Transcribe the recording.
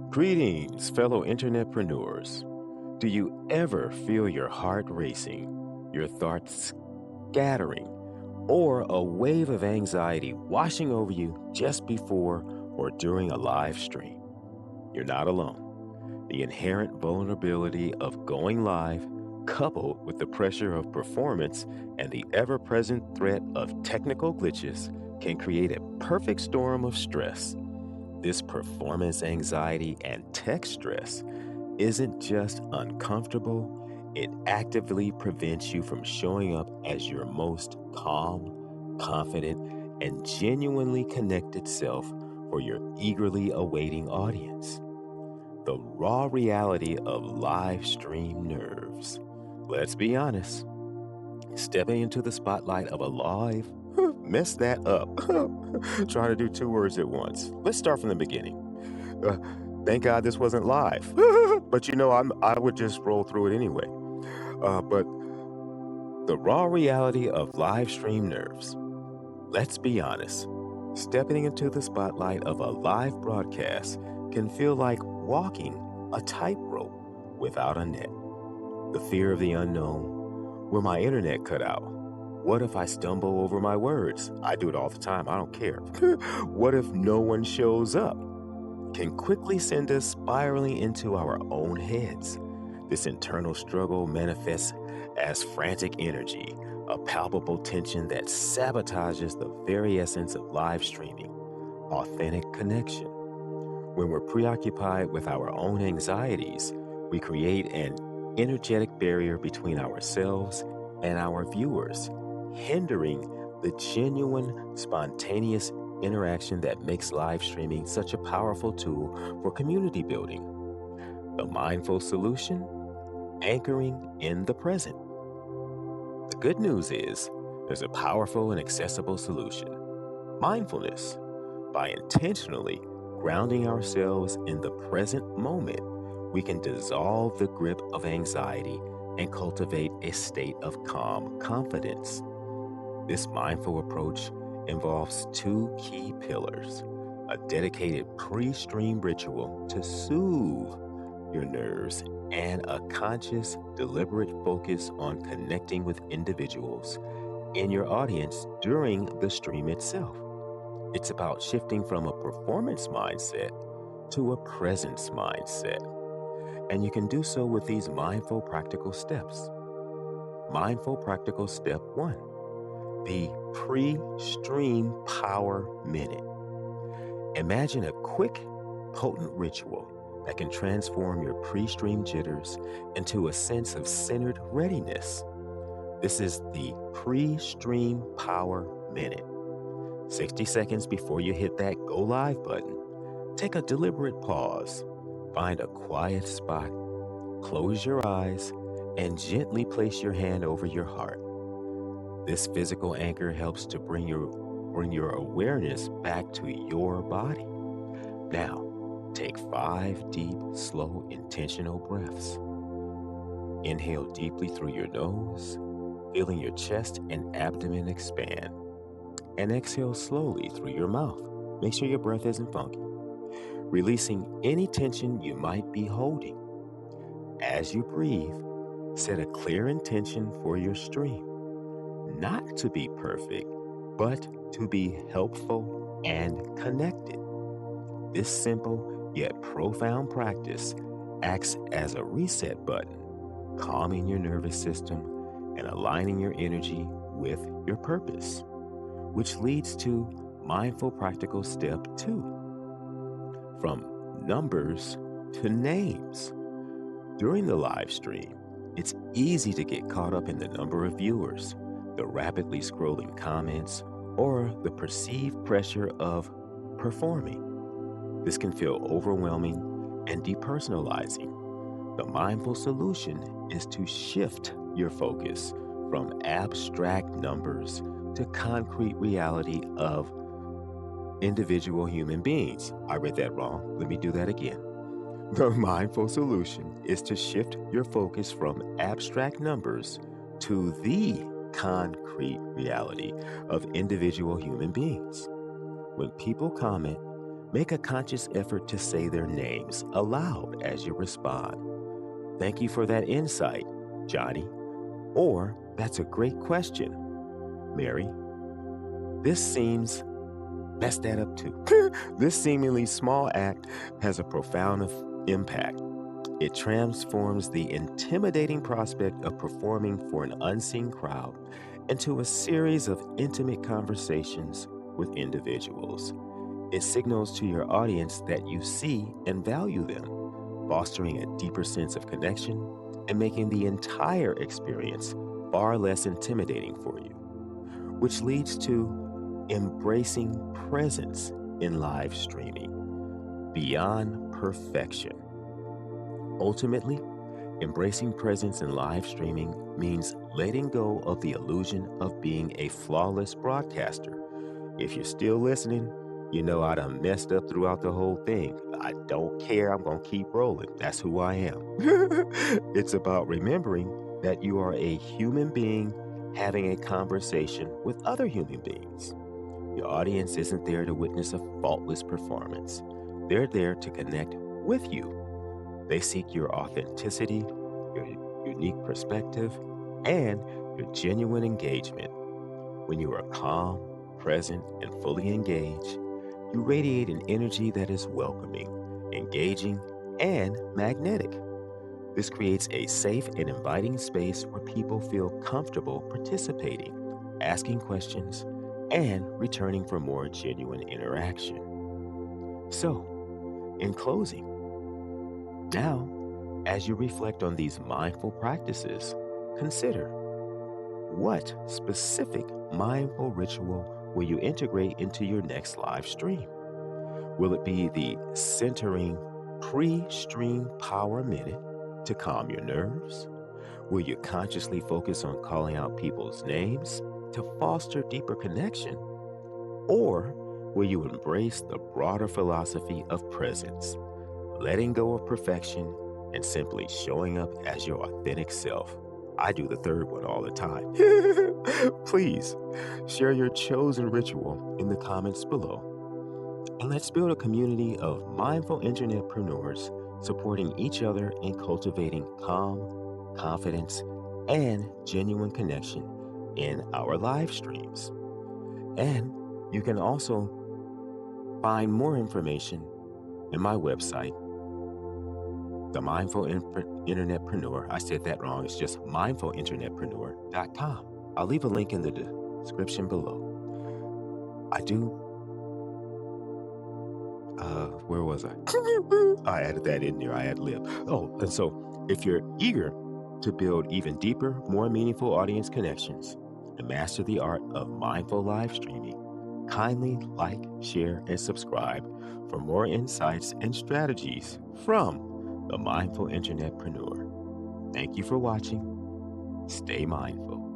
Greetings, fellow internetpreneurs. Do you ever feel your heart racing, your thoughts scattering, or a wave of anxiety washing over you just before or during a live stream? You're not alone. The inherent vulnerability of going live, coupled with the pressure of performance and the ever present threat of technical glitches, can create a perfect storm of stress. This performance anxiety and tech stress isn't just uncomfortable, it actively prevents you from showing up as your most calm, confident, and genuinely connected self for your eagerly awaiting audience. The raw reality of live stream nerves. Let's be honest, stepping into the spotlight of a live, mess that up. Trying to do two words at once. Let's start from the beginning. Uh, thank God this wasn't live. But I would just roll through it anyway. But the raw reality of live stream nerves. Let's be honest. Stepping into the spotlight of a live broadcast can feel like walking a tightrope without a net. The fear of the unknown. Will my internet cut out? What if I stumble over my words? I do it all the time. I don't care. What if no one shows up? Can quickly send us spiraling into our own heads. This internal struggle manifests as frantic energy, a palpable tension that sabotages the very essence of live streaming, authentic connection. When we're preoccupied with our own anxieties, we create an energetic barrier between ourselves and our viewers, hindering the genuine, spontaneous interaction that makes live streaming such a powerful tool for community building. The mindful solution: anchoring in the present. The good news is there's a powerful and accessible solution: mindfulness. By intentionally grounding ourselves in the present moment, we can dissolve the grip of anxiety and cultivate a state of calm confidence. This mindful approach involves two key pillars: a dedicated pre stream ritual to soothe your nerves, and a conscious, deliberate focus on connecting with individuals in your audience during the stream itself. It's about shifting from a performance mindset to a presence mindset. And you can do so with these mindful practical steps. Mindful practical step one: the pre stream power minute. Imagine a quick, potent ritual that can transform your pre stream jitters into a sense of centered readiness. This is the pre stream power minute. 60 seconds before you hit that go live button, take a deliberate pause. Find a quiet spot, close your eyes, and gently place your hand over your heart. This physical anchor helps to bring your awareness back to your body. Now, take 5 deep, slow, intentional breaths. Inhale deeply through your nose, feeling your chest and abdomen expand. And exhale slowly through your mouth. Make sure your breath isn't funky, releasing any tension you might be holding. As you breathe, set a clear intention for your stream: not to be perfect, but to be helpful and connected. This simple yet profound practice acts as a reset button, calming your nervous system and aligning your energy with your purpose, which leads to mindful practical step two: from numbers to names. During the live stream, it's easy to get caught up in the number of viewers, the rapidly scrolling comments, or the perceived pressure of performing. This can feel overwhelming and depersonalizing. The mindful solution is to shift your focus from abstract numbers to concrete reality of individual human beings. I read that wrong. Let me do that again. The mindful solution is to shift your focus from abstract numbers to the concrete reality of individual human beings. When people comment, Make a conscious effort to say their names aloud as you respond. Thank you for that insight, Johnny. Or, that's a great question, Mary. This seems, mess that up too. This seemingly small act has a profound impact. It transforms the intimidating prospect of performing for an unseen crowd into a series of intimate conversations with individuals. It signals to your audience that you see and value them, fostering a deeper sense of connection and making the entire experience far less intimidating for you, which leads to embracing presence in live streaming beyond perfection. Ultimately, embracing presence in live streaming means letting go of the illusion of being a flawless broadcaster. If you're still listening, you know I done messed up throughout the whole thing. I don't care. I'm going to keep rolling. That's who I am. It's about remembering that you are a human being having a conversation with other human beings. Your audience isn't there to witness a faultless performance. They're there to connect with you. They seek your authenticity, your unique perspective, and your genuine engagement. When you are calm, present, and fully engaged, you radiate an energy that is welcoming, engaging, and magnetic. This creates a safe and inviting space where people feel comfortable participating, asking questions, and returning for more genuine interaction. So, in closing, now, as you reflect on these mindful practices, consider, what specific mindful ritual will you integrate into your next live stream? Will it be the centering pre stream power minute to calm your nerves? Will you consciously focus on calling out people's names to foster deeper connection? Or will you embrace the broader philosophy of presence, letting go of perfection and simply showing up as your authentic self? I do the third one all the time. Please share your chosen ritual in the comments below. And let's build a community of mindful internetpreneurs supporting each other in cultivating calm, confidence, and genuine connection in our live streams. And you can also find more information in my website, The Mindful Internetpreneur. I said that wrong. It's just mindfulinternetpreneur.com. I'll leave a link in the description below. I do. Where was I? I added that in there. I ad lib. Oh, and so if you're eager to build even deeper, more meaningful audience connections and master the art of mindful live streaming, kindly like, share, and subscribe for more insights and strategies from the Mindful Internetpreneur. Thank you for watching. Stay mindful.